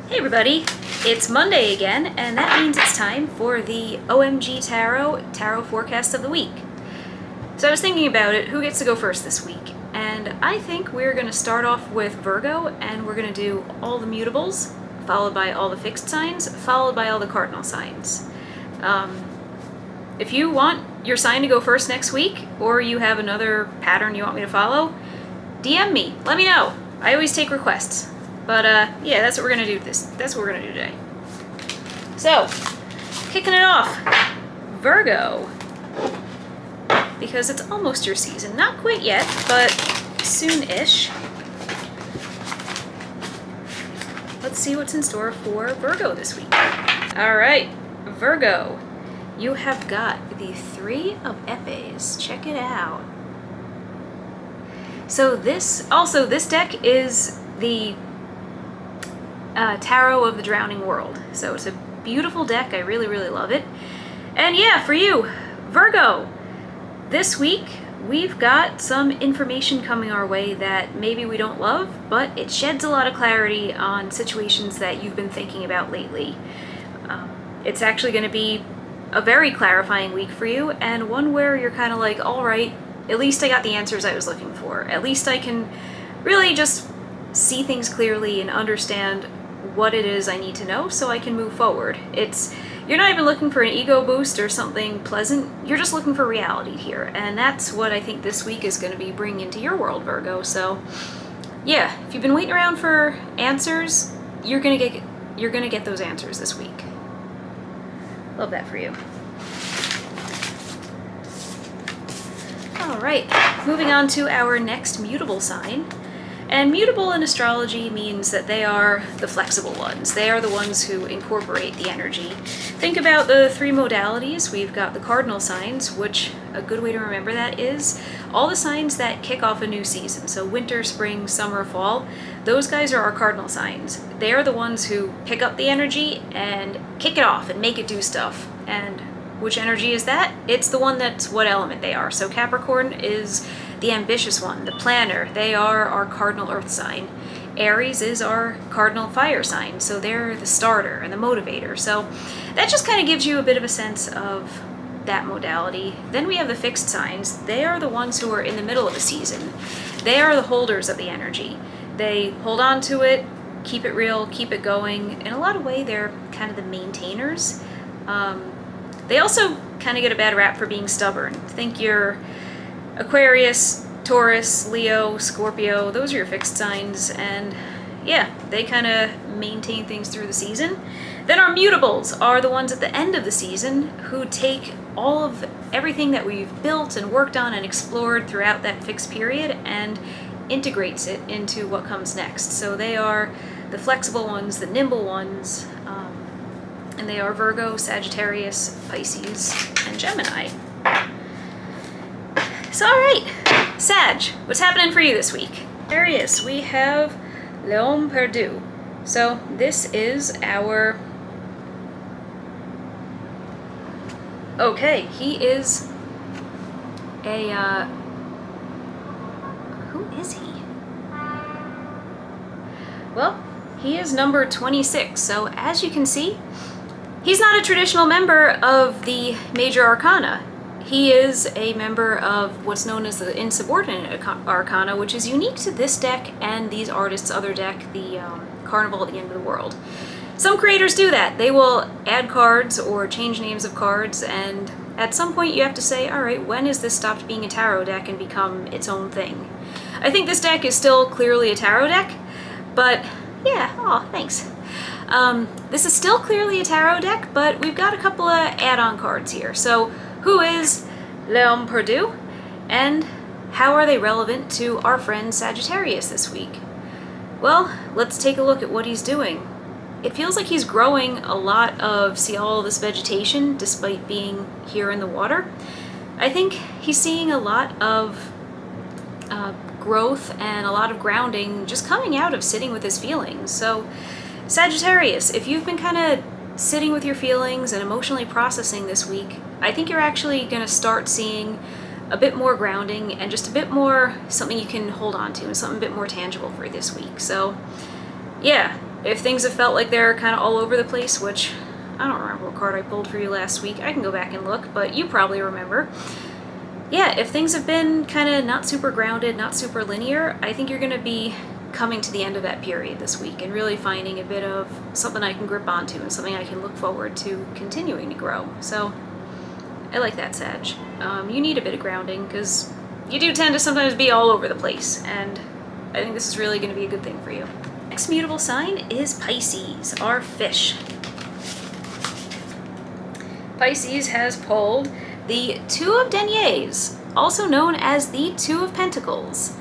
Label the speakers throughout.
Speaker 1: Hey everybody, it's Monday again, and that means it's time for the OMG Tarot Forecast of the Week. So I was thinking about it, who gets to go first this week? And I think we're going to start off with Virgo, and we're going to do all the mutables, followed by all the fixed signs, followed by all the cardinal signs. If you want your sign to go first next week, or you have another pattern you want me to follow, DM me, let me know. I always take requests. But yeah, that's what we're gonna do that's what we're gonna do today. So, kicking it off, Virgo. Because it's almost your season. Not quite yet, but soon-ish. Let's see what's in store for Virgo this week. Alright, Virgo. You have got the Three of Epes. Check it out. So this deck is the Tarot of the Drowning World. So it's a beautiful deck. I really, really love it. And yeah, for you, Virgo, this week we've got some information coming our way that maybe we don't love, but it sheds a lot of clarity on situations that you've been thinking about lately. It's actually going to be a very clarifying week for you, and one where you're kind of like, all right, at least I got the answers I was looking for. At least I can really just see things clearly and understand what it is I need to know so I can move forward. You're not even looking for an ego boost or something pleasant, you're just looking for reality here, and that's what I think this week is going to be bringing into your world, Virgo. So yeah, if you've been waiting around for answers, you're gonna get those answers this week. Love that for you. Alright, moving on to our next mutable sign. And mutable in astrology means that they are the flexible ones. They are the ones who incorporate the energy. Think about the three modalities. We've got the cardinal signs, which a good way to remember that is all the signs that kick off a new season. So winter, spring, summer, fall, those guys are our cardinal signs. They are the ones who pick up the energy and kick it off and make it do stuff. And which energy is that? It's the one that's what element they are. So Capricorn is the ambitious one, the planner. They are our cardinal earth sign. Aries is our cardinal fire sign, so they're the starter and the motivator. So that just kind of gives you a bit of a sense of that modality. Then we have the fixed signs. They are the ones who are in the middle of a season. They are the holders of the energy. They hold on to it, keep it real, keep it going. In a lot of ways, they're kind of the maintainers. They also kind of get a bad rap for being stubborn. Think your Aquarius, Taurus, Leo, Scorpio, those are your fixed signs, and yeah, they kind of maintain things through the season. Then our mutables are the ones at the end of the season who take all of everything that we've built and worked on and explored throughout that fixed period and integrates it into what comes next. So they are the flexible ones, the nimble ones, and they are Virgo, Sagittarius, Pisces, and Gemini. So alright, Sag, what's happening for you this week? Aquarius, we have L'Homme Perdu. So this is our... Okay, he is a... Who is he? Well, he is number 26, so as you can see, he's not a traditional member of the Major Arcana. He is a member of what's known as the Insubordinate Arcana, which is unique to this deck and these artists' other deck, the Carnival at the End of the World. Some creators do that. They will add cards or change names of cards, and at some point you have to say, alright, when has this stopped being a tarot deck and become its own thing? I think this deck is still clearly a tarot deck, but yeah, aw, thanks. This is still clearly a tarot deck, but we've got a couple of add-on cards here. So, who is L'Homme Perdu, and how are they relevant to our friend Sagittarius this week? Well, let's take a look at what he's doing. It feels like he's growing a lot of, see all this vegetation despite being here in the water. I think he's seeing a lot of growth and a lot of grounding just coming out of sitting with his feelings. So Sagittarius, if you've been kind of sitting with your feelings and emotionally processing this week, I think you're actually going to start seeing a bit more grounding and just a bit more something you can hold on to and something a bit more tangible for this week. So yeah, if things have felt like they're kind of all over the place, which I don't remember what card I pulled for you last week. I can go back and look, but you probably remember. Yeah, if things have been kind of not super grounded, not super linear, I think you're going to be coming to the end of that period this week and really finding a bit of something I can grip onto and something I can look forward to continuing to grow. So I like that, Sag. You need a bit of grounding because you do tend to sometimes be all over the place, and I think this is really going to be a good thing for you. Next mutable sign is Pisces, our fish. Pisces has pulled the Two of Deniers, also known as the Two of Pentacles.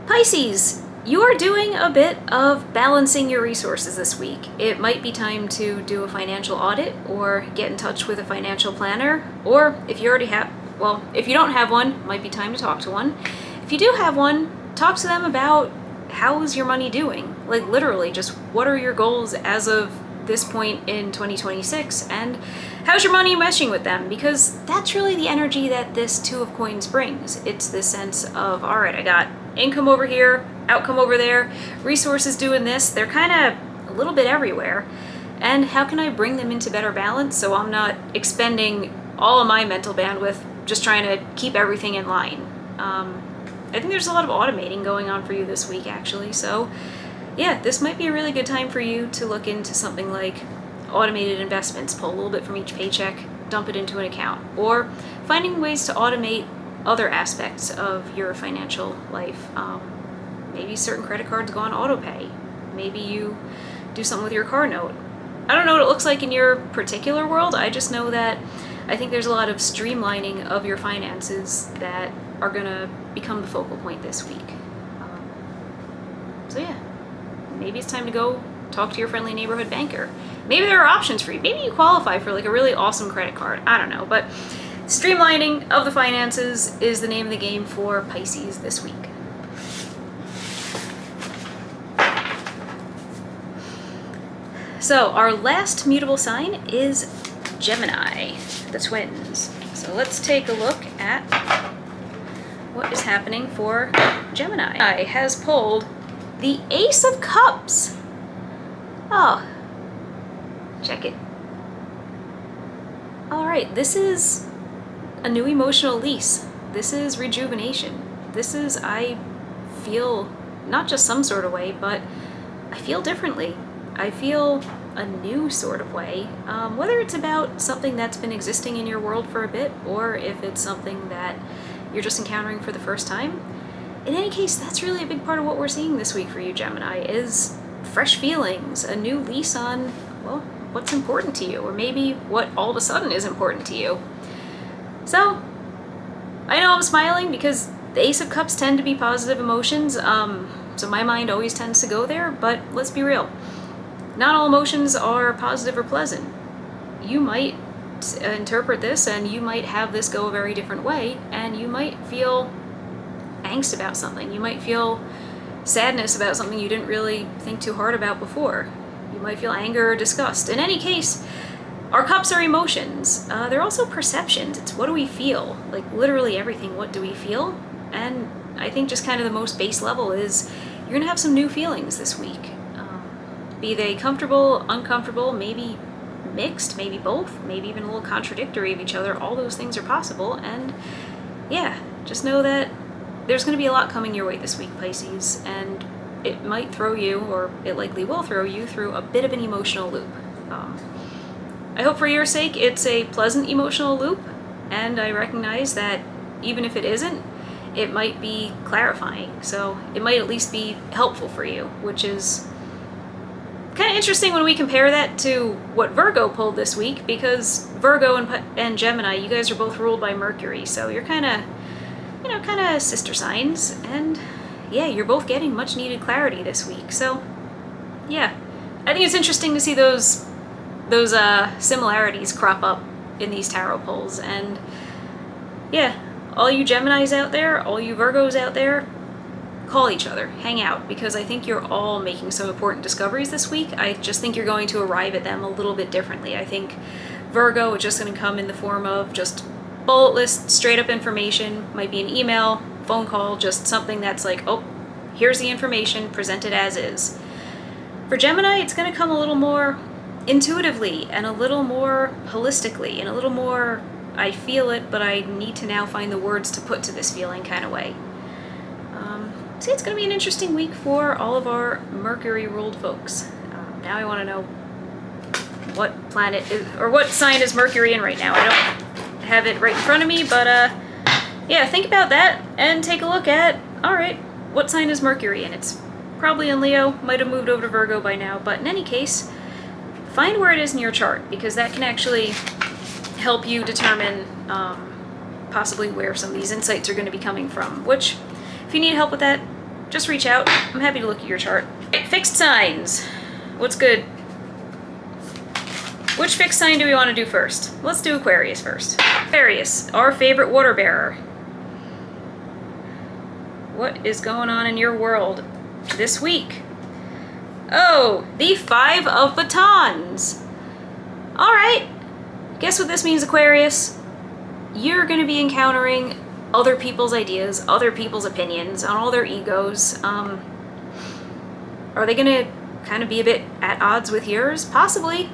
Speaker 1: Pisces, you are doing a bit of balancing your resources this week. It might be time to do a financial audit or get in touch with a financial planner, or if you already have, well, if you don't have one, it might be time to talk to one. If you do have one, talk to them about how's your money doing? Like literally, just what are your goals as of this point in 2026, and how's your money meshing with them? Because that's really the energy that this Two of Coins brings. It's this sense of, all right, I got income over here, outcome over there, resources doing this. They're kind of a little bit everywhere. And how can I bring them into better balance so I'm not expending all of my mental bandwidth just trying to keep everything in line? I think there's a lot of automating going on for you this week, actually. So yeah, this might be a really good time for you to look into something like automated investments, pull a little bit from each paycheck, dump it into an account, or finding ways to automate other aspects of your financial life. Maybe certain credit cards go on auto pay. Maybe you do something with your car note. I don't know what it looks like in your particular world. I just know that I think there's a lot of streamlining of your finances that are going to become the focal point this week. So yeah, maybe it's time to go talk to your friendly neighborhood banker. Maybe there are options for you. Maybe you qualify for like a really awesome credit card. I don't know, but streamlining of the finances is the name of the game for Pisces this week. So our last mutable sign is Gemini, the twins. So let's take a look at what is happening for Gemini. I has pulled the Ace of Cups. Oh, check it. All right, this is a new emotional lease. This is rejuvenation. This is, I feel not just some sort of way, but I feel differently. I feel a new sort of way, whether it's about something that's been existing in your world for a bit, or if it's something that you're just encountering for the first time. In any case, that's really a big part of what we're seeing this week for you, Gemini, is fresh feelings, a new lease on, well, what's important to you, or maybe what all of a sudden is important to you. So, I know I'm smiling because the Ace of Cups tend to be positive emotions, so my mind always tends to go there, but let's be real. Not all emotions are positive or pleasant. You might interpret this and you might have this go a very different way, and you might feel angst about something. You might feel sadness about something you didn't really think too hard about before. You might feel anger or disgust. In any case, our cups are emotions. They're also perceptions. It's what do we feel? Like literally everything, what do we feel? And I think just kind of the most base level is you're gonna have some new feelings this week. Be they comfortable, uncomfortable, maybe mixed, maybe both, maybe even a little contradictory of each other. All those things are possible. And yeah, just know that there's going to be a lot coming your way this week, Pisces, and it might throw you, or it likely will throw you, through a bit of an emotional loop. I hope for your sake it's a pleasant emotional loop, and I recognize that even if it isn't, it might be clarifying. So it might at least be helpful for you, which is kind of interesting when we compare that to what Virgo pulled this week, because Virgo and Gemini, you guys are both ruled by Mercury, so you're kind of sister signs, and yeah, you're both getting much needed clarity this week. So yeah, I think it's interesting to see those similarities crop up in these tarot pulls. And yeah, all you Geminis out there, all you Virgos out there, call each other, hang out, because I think you're all making some important discoveries this week. I just think you're going to arrive at them a little bit differently. I think Virgo is just going to come in the form of just bullet list, straight up information, might be an email, phone call, just something that's like, oh, here's the information, present it as is. For Gemini, it's going to come a little more intuitively and a little more holistically and a little more, I feel it, but I need to now find the words to put to this feeling kind of way. See, it's going to be an interesting week for all of our Mercury-ruled folks. Now I want to know what planet is, or what sign is Mercury in right now. I don't have it right in front of me, but yeah, think about that and take a look at, all right, what sign is Mercury in? It's probably in Leo, might have moved over to Virgo by now, but in any case, find where it is in your chart, because that can actually help you determine possibly where some of these insights are going to be coming from, which, if you need help with that, just reach out. I'm happy to look at your chart. Right, fixed signs. What's good? Which fixed sign do we want to do first? Let's do Aquarius first. Aquarius, our favorite water bearer. What is going on in your world this week? Oh, the Five of Batons. All right. Guess what this means, Aquarius? You're going to be encountering other people's ideas, other people's opinions, on all their egos. Are they going to kind of be a bit at odds with yours? Possibly.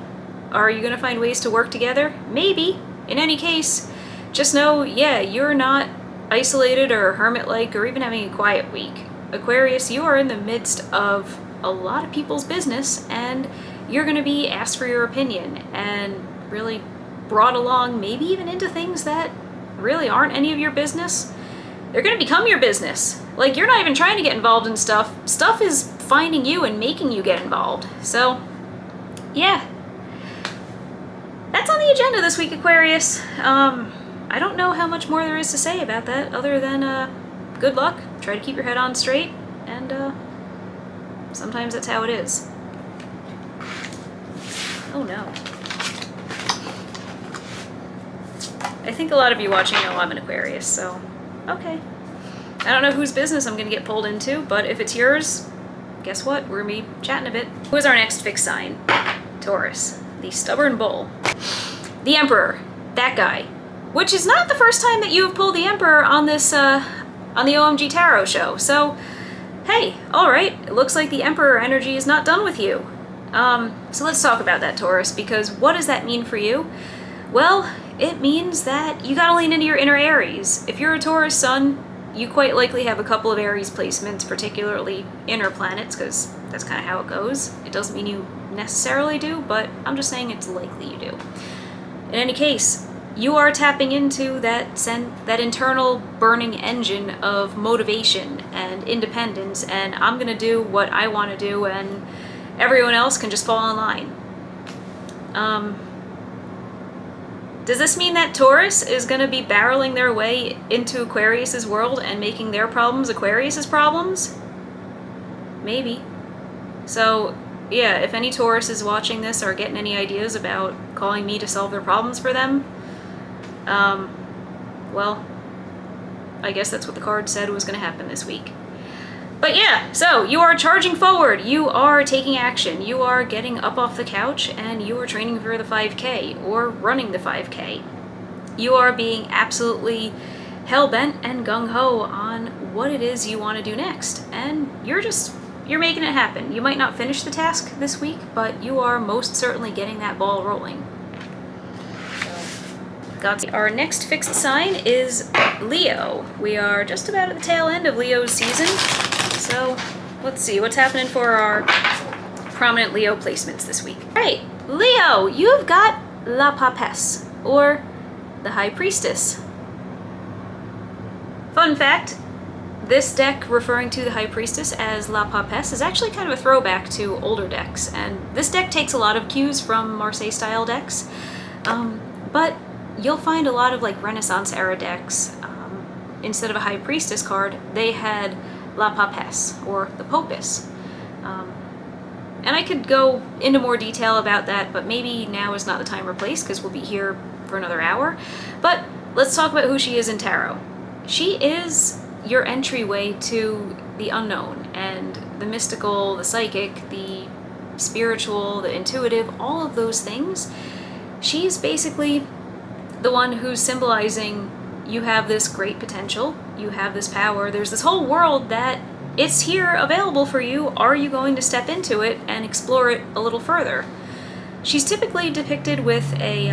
Speaker 1: Are you going to find ways to work together? Maybe. In any case, just know, yeah, you're not isolated or hermit-like or even having a quiet week. Aquarius, you are in the midst of a lot of people's business, and you're going to be asked for your opinion and really brought along, maybe even into things that really aren't any of your business. They're going to become your business. Like, you're not even trying to get involved in stuff. Stuff is finding you and making you get involved. So, yeah. That's on the agenda this week, Aquarius. I don't know how much more there is to say about that, other than good luck. Try to keep your head on straight, and sometimes that's how it is. Oh no. I think a lot of you watching know I'm an Aquarius, so okay. I don't know whose business I'm going to get pulled into, but if it's yours, guess what? We're going to be chatting a bit. Who is our next fixed sign? Taurus, the stubborn bull. The Emperor, that guy. Which is not the first time that you have pulled the Emperor on this, on the OMG Tarot show. So, hey, alright, it looks like the Emperor energy is not done with you. So let's talk about that, Taurus, because what does that mean for you? Well, it means that you gotta lean into your inner Aries. If you're a Taurus sun, you quite likely have a couple of Aries placements, particularly inner planets, because that's kind of how it goes. It doesn't mean you necessarily do, but I'm just saying it's likely you do. In any case, you are tapping into that internal burning engine of motivation and independence, and I'm gonna do what I want to do, and everyone else can just fall in line. Does this mean that Taurus is going to be barreling their way into Aquarius's world and making their problems Aquarius's problems? Maybe. So, yeah, if any Taurus is watching this or getting any ideas about calling me to solve their problems for them, well, I guess that's what the card said was going to happen this week. But yeah, so you are charging forward, you are taking action, you are getting up off the couch, and you are training for the 5K or running the 5K. You are being absolutely hell-bent and gung-ho on what it is you want to do next, and you're making it happen. You might not finish the task this week, but you are most certainly getting that ball rolling. Our next fixed sign is Leo. We are just about at the tail end of Leo's season. So, let's see what's happening for our prominent Leo placements this week. All right, Leo, you've got La Papesse, or the High Priestess. Fun fact, this deck referring to the High Priestess as La Papesse is actually kind of a throwback to older decks, and this deck takes a lot of cues from Marseille-style decks, but you'll find a lot of like Renaissance-era decks, instead of a High Priestess card, they had La Papesse, or the Popess. And I could go into more detail about that, but maybe now is not the time or place, because we'll be here for another hour. But let's talk about who she is in tarot. She is your entryway to the unknown, and the mystical, the psychic, the spiritual, the intuitive, all of those things. She's basically the one who's symbolizing you have this great potential, you have this power, there's this whole world that it's here available for you. Are you going to step into it and explore it a little further? She's typically depicted with a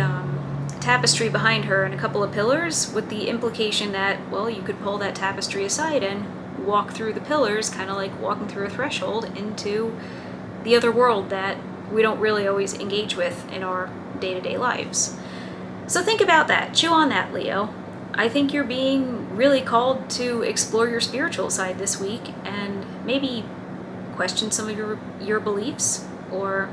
Speaker 1: tapestry behind her and a couple of pillars, with the implication that, well, you could pull that tapestry aside and walk through the pillars, kind of like walking through a threshold into the other world that we don't really always engage with in our day-to-day lives. So think about that. Chew on that, Leo. I think you're being really called to explore your spiritual side this week and maybe question some of your beliefs, or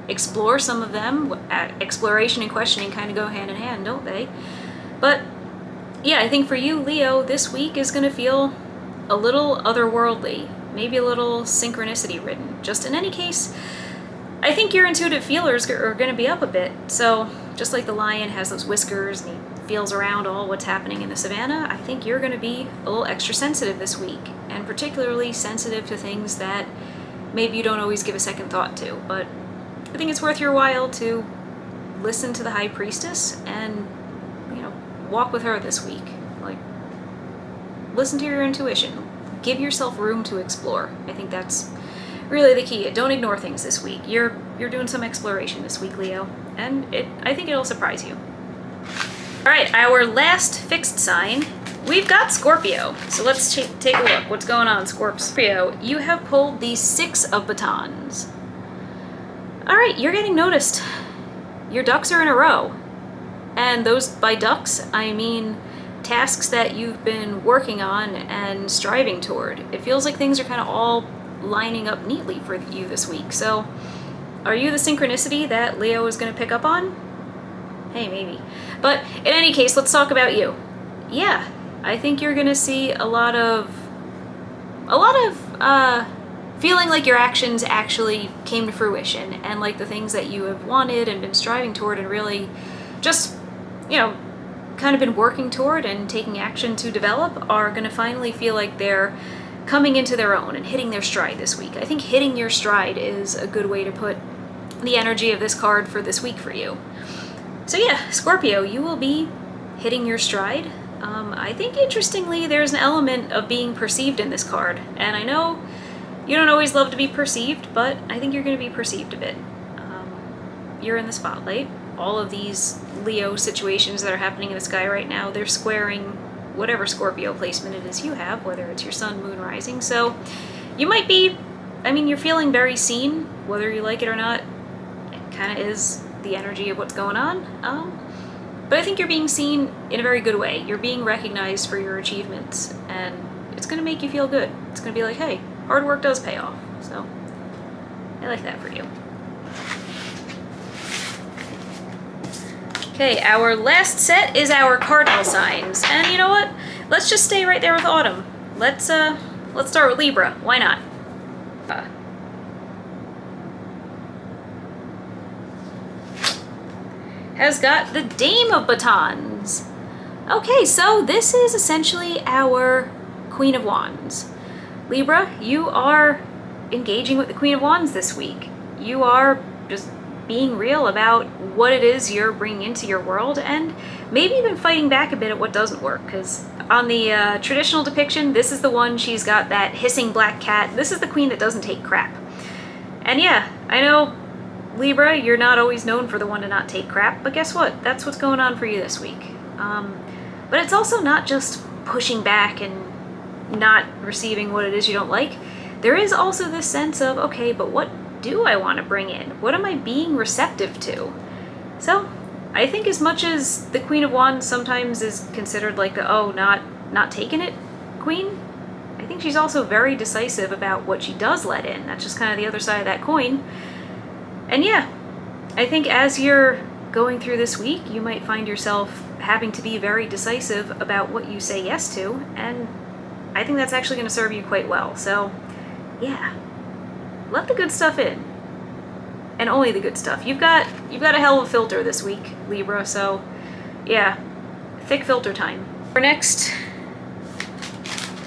Speaker 1: explore some of them. Exploration and questioning kind of go hand in hand, don't they? But yeah, I think for you, Leo, this week is going to feel a little otherworldly, maybe a little synchronicity ridden. Just in any case, I think your intuitive feelers are going to be up a bit. So just like the lion has those whiskers and he feels around all what's happening in the savannah, I think you're going to be a little extra sensitive this week, and particularly sensitive to things that maybe you don't always give a second thought to. But I think it's worth your while to listen to the High Priestess and, walk with her this week. Like, listen to your intuition. Give yourself room to explore. I think that's really the key. Don't ignore things this week. You're doing some exploration this week, Leo, and I think it'll surprise you. All right, our last fixed sign, we've got Scorpio. So let's take a look. What's going on, Scorpio? You have pulled the Six of Batons. All right, you're getting noticed. Your ducks are in a row. And those, by ducks, I mean tasks that you've been working on and striving toward. It feels like things are kind of all lining up neatly for you this week. So are you the synchronicity that Leo is going to pick up on? Hey, maybe. But in any case, let's talk about you. Yeah, I think you're going to see a lot of feeling like your actions actually came to fruition, and like the things that you have wanted and been striving toward and really just, kind of been working toward and taking action to develop are going to finally feel like they're coming into their own and hitting their stride this week. I think hitting your stride is a good way to put the energy of this card for this week for you. So yeah, Scorpio, you will be hitting your stride. I think, interestingly, there's an element of being perceived in this card. And I know you don't always love to be perceived, but I think you're going to be perceived a bit. You're in the spotlight. All of these Leo situations that are happening in the sky right now, they're squaring whatever Scorpio placement it is you have, whether it's your sun, moon, rising. So you might be, you're feeling very seen, whether you like it or not. It kind of is the energy of what's going on. But I think you're being seen in a very good way. You're being recognized for your achievements, and it's going to make you feel good. It's going to be like, hey, hard work does pay off. So I like that for you. Okay, our last set is our cardinal signs. And you know what? Let's just stay right there with autumn. Let's start with Libra. Why not? Has got the Dame of Batons. Okay, so this is essentially our Queen of Wands. Libra, you are engaging with the Queen of Wands this week. You are just being real about what it is you're bringing into your world, and maybe even fighting back a bit at what doesn't work, because on the traditional depiction, this is the one, she's got that hissing black cat. This is the queen that doesn't take crap. And yeah, I know, Libra, you're not always known for the one to not take crap, but guess what? That's what's going on for you this week. But it's also not just pushing back and not receiving what it is you don't like. There is also this sense of, okay, but what do I want to bring in? What am I being receptive to? So I think as much as the Queen of Wands sometimes is considered like the, not taking it queen, I think she's also very decisive about what she does let in. That's just kind of the other side of that coin. And yeah, I think as you're going through this week, you might find yourself having to be very decisive about what you say yes to, and I think that's actually going to serve you quite well. So yeah, let the good stuff in, and only the good stuff. You've got a hell of a filter this week, Libra, so yeah, thick filter time. Our next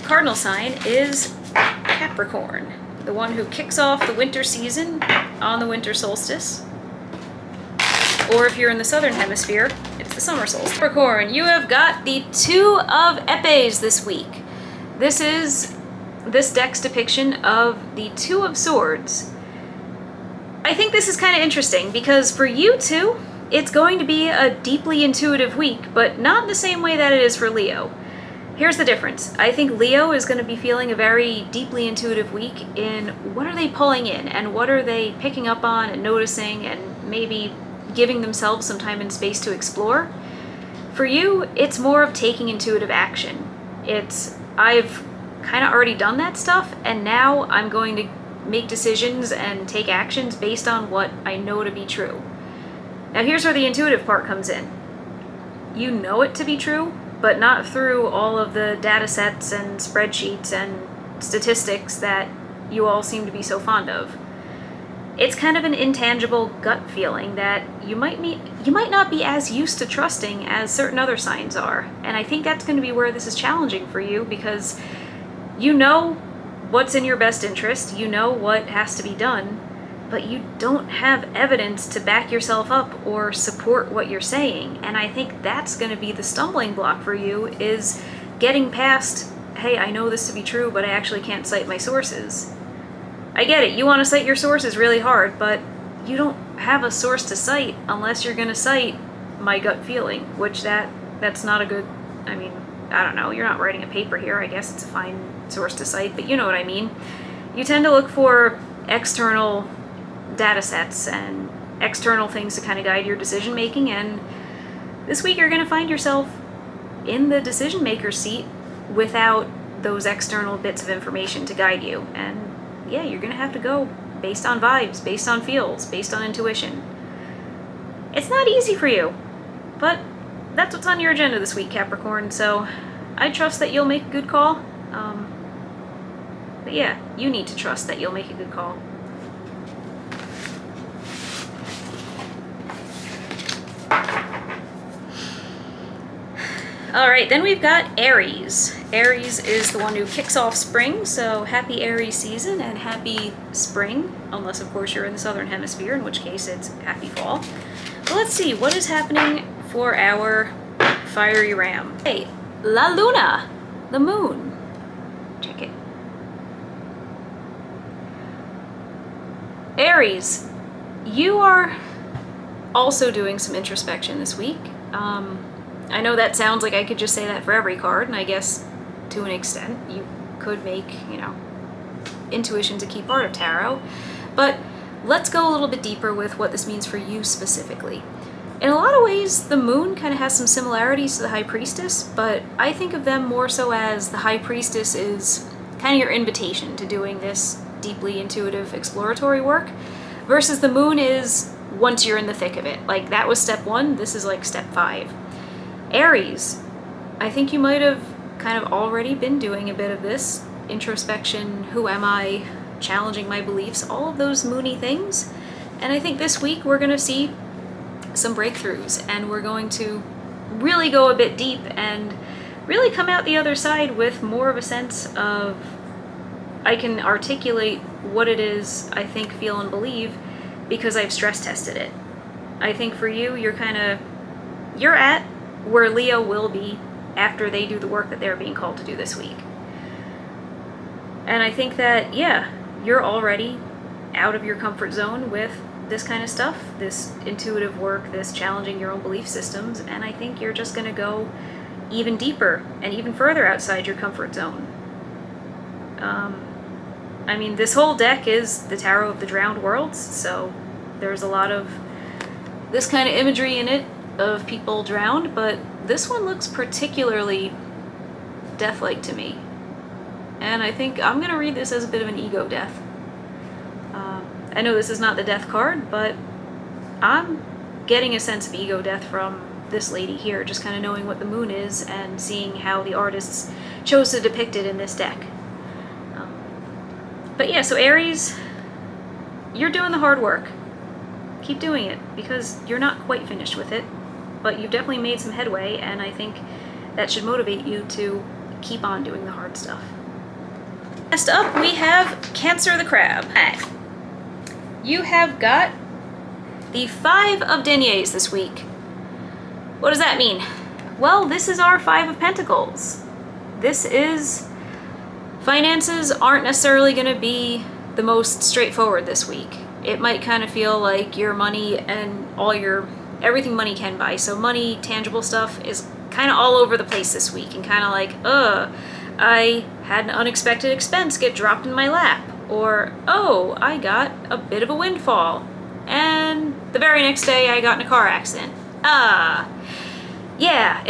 Speaker 1: cardinal sign is Capricorn, the one who kicks off the winter season on the winter solstice. Or if you're in the southern hemisphere, it's the summer solstice. Capricorn, you have got the Two of Epes this week. This is this deck's depiction of the Two of Swords, I think this is kind of interesting because for you two, it's going to be a deeply intuitive week, but not in the same way that it is for Leo. Here's the difference. I think Leo is going to be feeling a very deeply intuitive week in what are they pulling in and what are they picking up on and noticing and maybe giving themselves some time and space to explore. For you, it's more of taking intuitive action. I've kind of already done that stuff, and now I'm going to make decisions and take actions based on what I know to be true. Now here's where the intuitive part comes in. You know it to be true, but not through all of the data sets and spreadsheets and statistics that you all seem to be so fond of. It's kind of an intangible gut feeling that you might not be as used to trusting as certain other signs are. And I think that's going to be where this is challenging for you because you know what's in your best interest, you know what has to be done, but you don't have evidence to back yourself up or support what you're saying. And I think that's going to be the stumbling block for you, is getting past, hey, I know this to be true, but I actually can't cite my sources. I get it, you want to cite your sources really hard, but you don't have a source to cite unless you're going to cite my gut feeling, which that's not a good, I mean, I don't know, you're not writing a paper here, I guess it's a fine source to cite, but you know what I mean. You tend to look for external data sets and external things to kind of guide your decision making, and this week you're going to find yourself in the decision maker seat without those external bits of information to guide you. And yeah, you're going to have to go based on vibes, based on feels, based on intuition. It's not easy for you, but that's what's on your agenda this week, Capricorn, so I trust that you'll make a good call. But yeah, you need to trust that you'll make a good call. Alright, then we've got Aries. Aries is the one who kicks off spring, so happy Aries season and happy spring, unless of course you're in the southern hemisphere, in which case it's happy fall. But let's see, what is happening for our fiery ram? Hey, La Luna, the moon. Check it. Aries, you are also doing some introspection this week. I know that sounds like I could just say that for every card, and I guess to an extent you could make, intuition's a key part of tarot. But let's go a little bit deeper with what this means for you specifically. In a lot of ways, the moon kind of has some similarities to the High Priestess, but I think of them more so as the High Priestess is kind of your invitation to doing this deeply intuitive exploratory work, versus the moon is once you're in the thick of it. Like, that was step 1, this is like step 5. Aries, I think you might have kind of already been doing a bit of this introspection, who am I, challenging my beliefs, all of those moony things. And I think this week we're going to see some breakthroughs, and we're going to really go a bit deep and really come out the other side with more of a sense of, I can articulate what it is I think, feel, and believe because I've stress tested it. I think for you, you're at where Leo will be after they do the work that they're being called to do this week. And I think that, yeah, you're already out of your comfort zone with this kind of stuff, this intuitive work, this challenging your own belief systems, and I think you're just going to go even deeper and even further outside your comfort zone. I mean, this whole deck is the Tarot of the Drowned Worlds, so there's a lot of this kind of imagery in it of people drowned, but this one looks particularly death-like to me. And I think I'm going to read this as a bit of an ego death. I know this is not the death card, but I'm getting a sense of ego death from this lady here, just kind of knowing what the moon is and seeing how the artists chose to depict it in this deck. But yeah, so Aries, you're doing the hard work. Keep doing it, because you're not quite finished with it, but you've definitely made some headway, and I think that should motivate you to keep on doing the hard stuff. Next up, we have Cancer the Crab. You have got the 5 of deniers this week. What does that mean? Well, this is our 5 of Pentacles. This is Finances aren't necessarily going to be the most straightforward this week. It might kind of feel like your money and everything money can buy. So money, tangible stuff is kind of all over the place this week and kind of like, I had an unexpected expense get dropped in my lap. Or, oh, I got a bit of a windfall. And the very next day I got in a car accident. Yeah,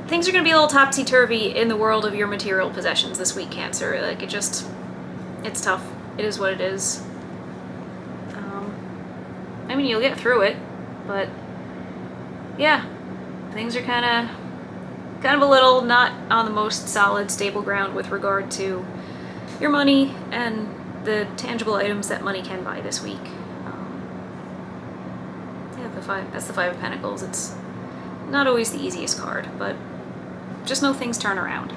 Speaker 1: things are going to be a little topsy-turvy in the world of your material possessions this week, Cancer. Like, it's tough. It is what it is. I mean, you'll get through it, but yeah, things are kind of a little not on the most solid, stable ground with regard to your money and the tangible items that money can buy this week. Yeah, that's the Five of Pentacles. It's not always the easiest card, but just know things turn around.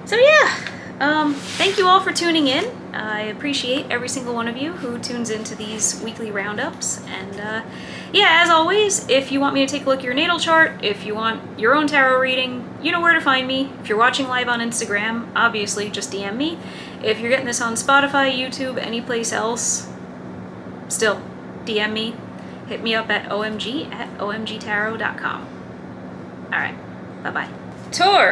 Speaker 1: So yeah, thank you all for tuning in. I appreciate every single one of you who tunes into these weekly roundups. And yeah, as always, if you want me to take a look at your natal chart, if you want your own tarot reading, you know where to find me. If you're watching live on Instagram, obviously just DM me. If you're getting this on Spotify, YouTube, any place else, still DM me. Hit me up at omg@omgtarot.com. All right, bye-bye. Tour!